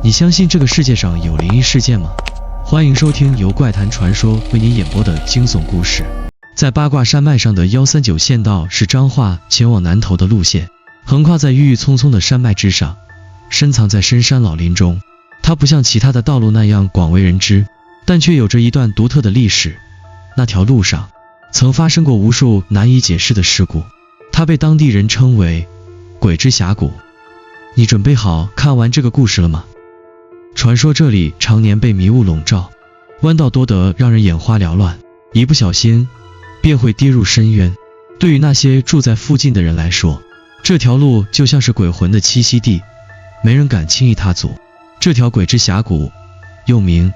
你相信这个世界上有灵异事件吗？欢迎收听由怪谈传说为您演播的惊悚故事。在八卦山脉上的139县道是彰化前往南投的路线，横跨在郁郁葱葱的山脉之上，深藏在深山老林中。它不像其他的道路那样广为人知，但却有着一段独特的历史。那条路上曾发生过无数难以解释的事故，它被当地人称为鬼之峡谷。你准备好看完这个故事了吗？传说这里常年被迷雾笼罩，弯道多得让人眼花缭乱，一不小心便会跌入深渊。对于那些住在附近的人来说，这条路就像是鬼魂的栖息地，没人敢轻易踏足。这条鬼之峡谷又名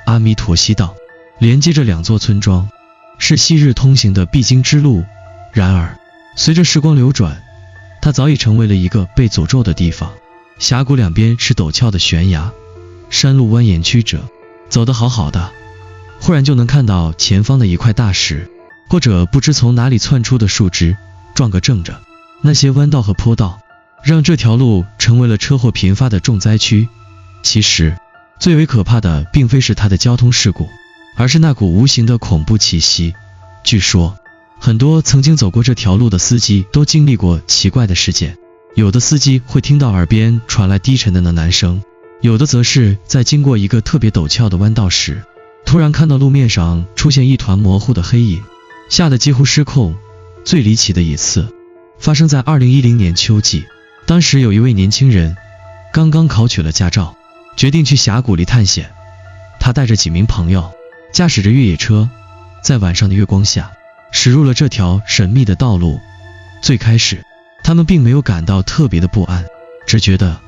阿弥陀西道，连接着两座村庄，是昔日通行的必经之路。然而随着时光流转，它早已成为了一个被诅咒的地方。峡谷两边是陡峭的悬崖，山路蜿蜒曲折，走得好好的，忽然就能看到前方的一块大石，或者不知从哪里窜出的树枝，撞个正着。那些弯道和坡道让这条路成为了车祸频发的重灾区。其实最为可怕的并非是它的交通事故，而是那股无形的恐怖气息。据说很多曾经走过这条路的司机都经历过奇怪的事件，有的司机会听到耳边传来低沉的呢喃声，有的则是在经过一个特别陡峭的弯道时，突然看到路面上出现一团模糊的黑影，吓得几乎失控。最离奇的一次发生在2010年秋季，当时有一位年轻人刚刚考取了驾照，决定去峡谷里探险。他带着几名朋友，驾驶着越野车，在晚上的月光下驶入了这条神秘的道路。最开始他们并没有感到特别的不安，只觉得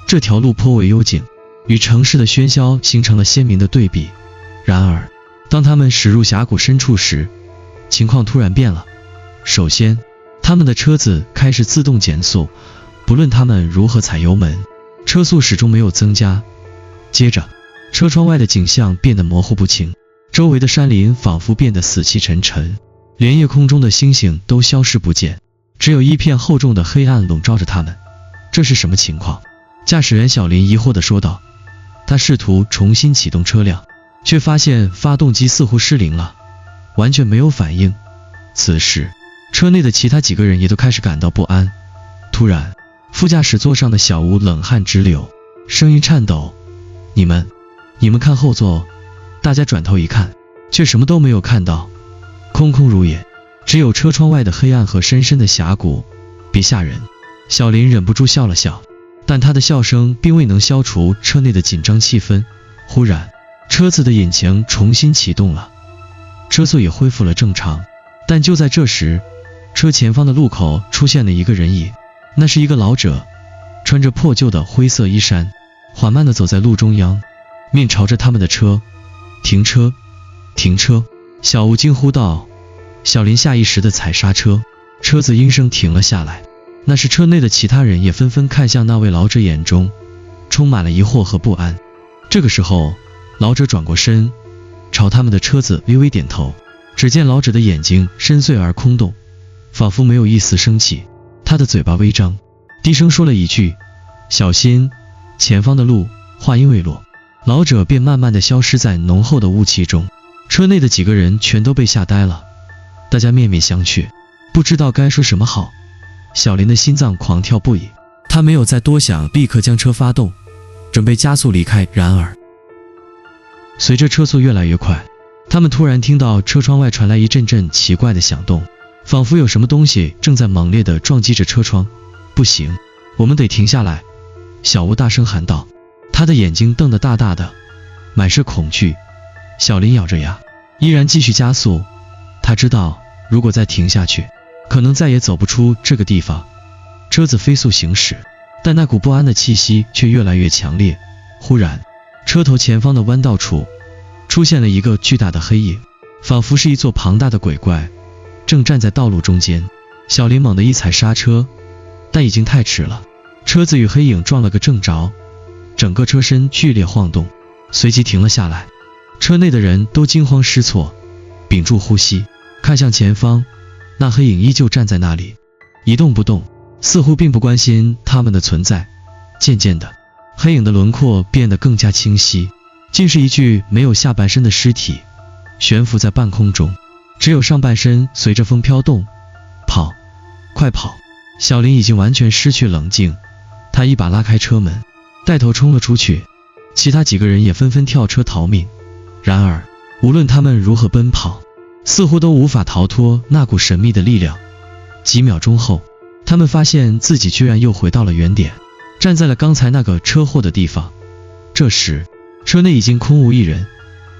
这条路颇为幽静，与城市的喧嚣形成了鲜明的对比。然而当他们驶入峡谷深处时，情况突然变了。首先他们的车子开始自动减速，不论他们如何踩油门，车速始终没有增加。接着车窗外的景象变得模糊不清，周围的山林仿佛变得死气沉沉，连夜空中的星星都消失不见，只有一片厚重的黑暗笼罩着他们。这是什么情况？驾驶员小林疑惑地说道。他试图重新启动车辆，却发现发动机似乎失灵了，完全没有反应。此时车内的其他几个人也都开始感到不安。突然副驾驶座上的小吴冷汗直流，声音颤抖，你们看后座。大家转头一看，却什么都没有看到，空空如也，只有车窗外的黑暗和深深的峡谷。别吓人。小林忍不住笑了笑，但他的笑声并未能消除车内的紧张气氛。忽然车子的引擎重新启动了，车速也恢复了正常。但就在这时，车前方的路口出现了一个人影，那是一个老者，穿着破旧的灰色衣衫，缓慢地走在路中央，面朝着他们的车。停车！停车！小吴惊呼道。小林下意识地踩刹车，车子应声停了下来。那时车内的其他人也纷纷看向那位老者，眼中充满了疑惑和不安。这个时候老者转过身，朝他们的车子微微点头。只见老者的眼睛深邃而空洞，仿佛没有一丝生气。他的嘴巴微张，低声说了一句小心前方的路。话音未落，老者便慢慢地消失在浓厚的雾气中。车内的几个人全都被吓呆了，大家面面相觑，不知道该说什么好。小林的心脏狂跳不已，他没有再多想，立刻将车发动，准备加速离开。然而随着车速越来越快，他们突然听到车窗外传来一阵阵奇怪的响动，仿佛有什么东西正在猛烈地撞击着车窗。不行，我们得停下来！小吴大声喊道，他的眼睛瞪得大大的，满是恐惧。小林咬着牙，依然继续加速。他知道如果再停下去，可能再也走不出这个地方。车子飞速行驶，但那股不安的气息却越来越强烈。忽然车头前方的弯道处出现了一个巨大的黑影，仿佛是一座庞大的鬼怪，正站在道路中间。小林猛地一踩刹车，但已经太迟了，车子与黑影撞了个正着，整个车身剧烈晃动，随即停了下来。车内的人都惊慌失措，屏住呼吸，看向前方。那黑影依旧站在那里，一动不动，似乎并不关心他们的存在。渐渐的，黑影的轮廓变得更加清晰，竟是一具没有下半身的尸体，悬浮在半空中，只有上半身随着风飘动。跑，快跑！小林已经完全失去冷静，他一把拉开车门，带头冲了出去，其他几个人也纷纷跳车逃命。然而，无论他们如何奔跑，似乎都无法逃脱那股神秘的力量。几秒钟后，他们发现自己居然又回到了原点，站在了刚才那个车祸的地方。这时，车内已经空无一人，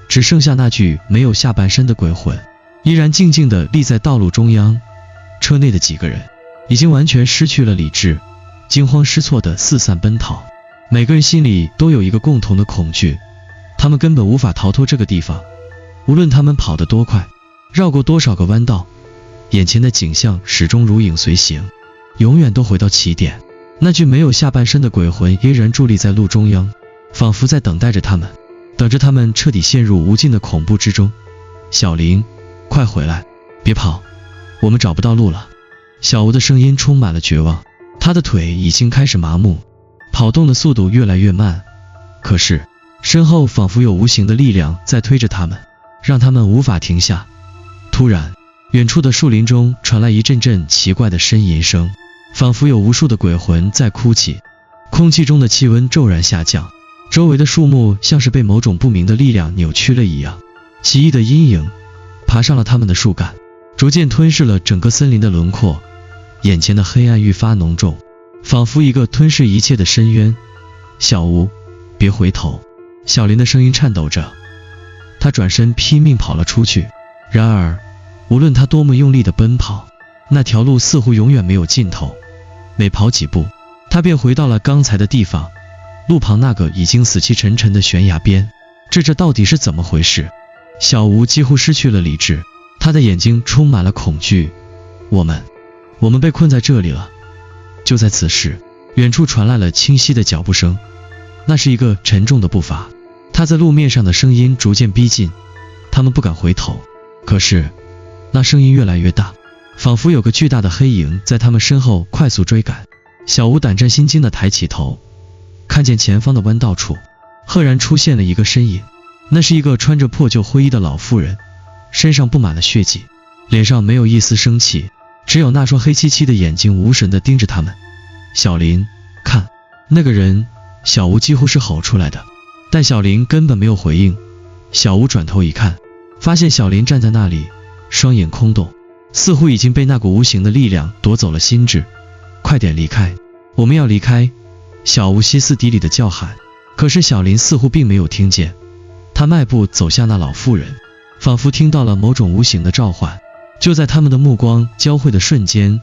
只剩下那具没有下半身的鬼魂，依然静静地立在道路中央。车内的几个人已经完全失去了理智，惊慌失措地四散奔逃。每个人心里都有一个共同的恐惧，他们根本无法逃脱这个地方。无论他们跑得多快，绕过多少个弯道，眼前的景象始终如影随形，永远都回到起点。那具没有下半身的鬼魂依然伫立在路中央，仿佛在等待着他们，等着他们彻底陷入无尽的恐怖之中。小林，快回来，别跑，我们找不到路了。小吴的声音充满了绝望，他的腿已经开始麻木，跑动的速度越来越慢。可是，身后仿佛有无形的力量在推着他们，让他们无法停下。突然，远处的树林中传来一阵阵奇怪的呻吟声，仿佛有无数的鬼魂在哭泣。空气中的气温骤然下降，周围的树木像是被某种不明的力量扭曲了一样，奇异的阴影爬上了他们的树干，逐渐吞噬了整个森林的轮廓。眼前的黑暗愈发浓重，仿佛一个吞噬一切的深渊。小吴，别回头！小林的声音颤抖着，他转身拼命跑了出去。然而，无论他多么用力地奔跑，那条路似乎永远没有尽头。每跑几步，他便回到了刚才的地方，路旁那个已经死气沉沉的悬崖边。这到底是怎么回事？小吴几乎失去了理智，他的眼睛充满了恐惧。我们被困在这里了。就在此时，远处传来了清晰的脚步声，那是一个沉重的步伐，他在路面上的声音逐渐逼近。他们不敢回头，可是那声音越来越大，仿佛有个巨大的黑影在他们身后快速追赶。小吴胆战心惊地抬起头，看见前方的弯道处赫然出现了一个身影，那是一个穿着破旧灰衣的老妇人，身上布满了血迹，脸上没有一丝生气，只有那双黑漆漆的眼睛无神地盯着他们。小林，看，那个人！小吴几乎是吼出来的，但小林根本没有回应。小吴转头一看，发现小林站在那里，双眼空洞，似乎已经被那股无形的力量夺走了心智。快点离开，我们要离开！小吴歇斯底里的叫喊，可是小林似乎并没有听见。他迈步走向那老妇人，仿佛听到了某种无形的召唤。就在他们的目光交汇的瞬间，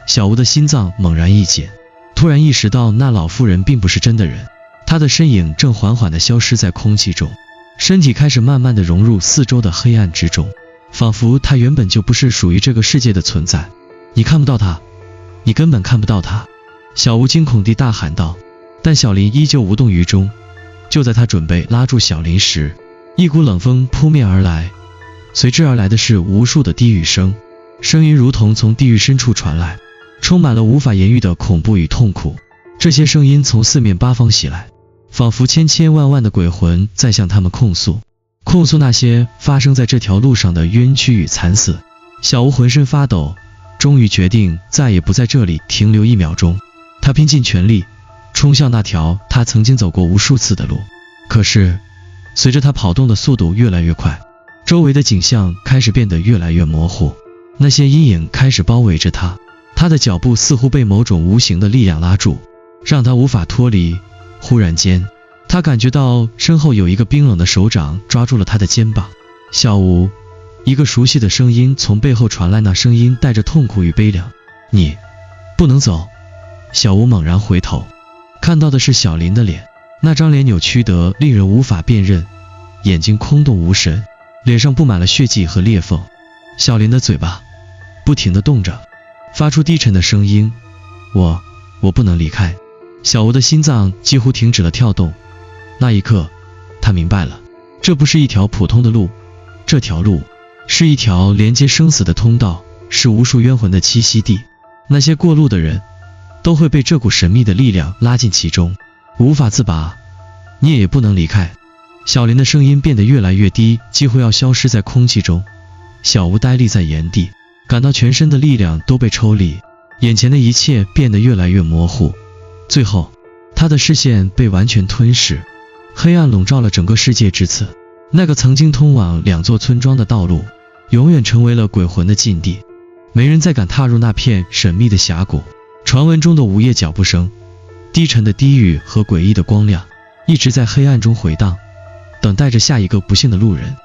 小吴的心脏猛然一紧，突然意识到那老妇人并不是真的人，她的身影正缓缓地消失在空气中，身体开始慢慢地融入四周的黑暗之中，仿佛她原本就不是属于这个世界的存在。你看不到她，你根本看不到她！小吴惊恐地大喊道，但小林依旧无动于衷。就在他准备拉住小林时，一股冷风扑面而来，随之而来的是无数的低语声，声音如同从地狱深处传来，充满了无法言喻的恐怖与痛苦。这些声音从四面八方袭来，仿佛千千万万的鬼魂在向他们控诉那些发生在这条路上的冤屈与惨死。小吴浑身发抖，终于决定再也不在这里停留一秒钟。他拼尽全力冲向那条他曾经走过无数次的路，可是随着他跑动的速度越来越快，周围的景象开始变得越来越模糊，那些阴影开始包围着他，他的脚步似乎被某种无形的力量拉住，让他无法脱离。忽然间，他感觉到身后有一个冰冷的手掌抓住了他的肩膀。小吴，一个熟悉的声音从背后传来，那声音带着痛苦与悲凉。你不能走！小吴猛然回头，看到的是小林的脸，那张脸扭曲得令人无法辨认，眼睛空洞无神，脸上布满了血迹和裂缝。小林的嘴巴不停地动着，发出低沉的声音，我不能离开。小吴的心脏几乎停止了跳动。那一刻，他明白了，这不是一条普通的路，这条路是一条连接生死的通道，是无数冤魂的栖息地。那些过路的人都会被这股神秘的力量拉进其中，无法自拔，你也不能离开。小林的声音变得越来越低，几乎要消失在空气中。小吴呆立在原地，感到全身的力量都被抽离，眼前的一切变得越来越模糊。最后，他的视线被完全吞噬，黑暗笼罩了整个世界。至此，那个曾经通往2座村庄的道路，永远成为了鬼魂的禁地。没人再敢踏入那片神秘的峡谷。传闻中的午夜脚步声，低沉的低语和诡异的光亮，一直在黑暗中回荡，等待着下一个不幸的路人。